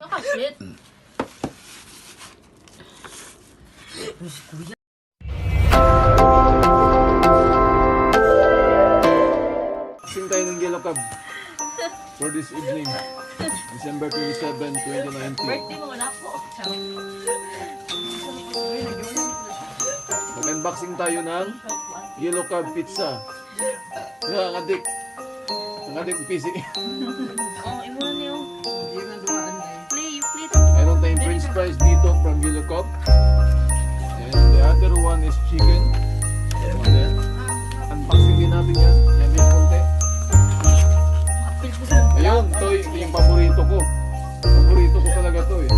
Nakasit. Sing tayo ng Yellow Cab for this evening, December 27, 2019. Birthday mo na po. Mag-unboxing tayo ng Yellow Cab pizza. Ang adik PC. Oh, imo na niyo. Play, you play. Meron tayong french fries dito from Yellow Cab. And the other one is chicken. And then, unboxing din natin yan. Yan yung konti. Ayun, ito yung paborito ko. Paborito ko talaga to eh.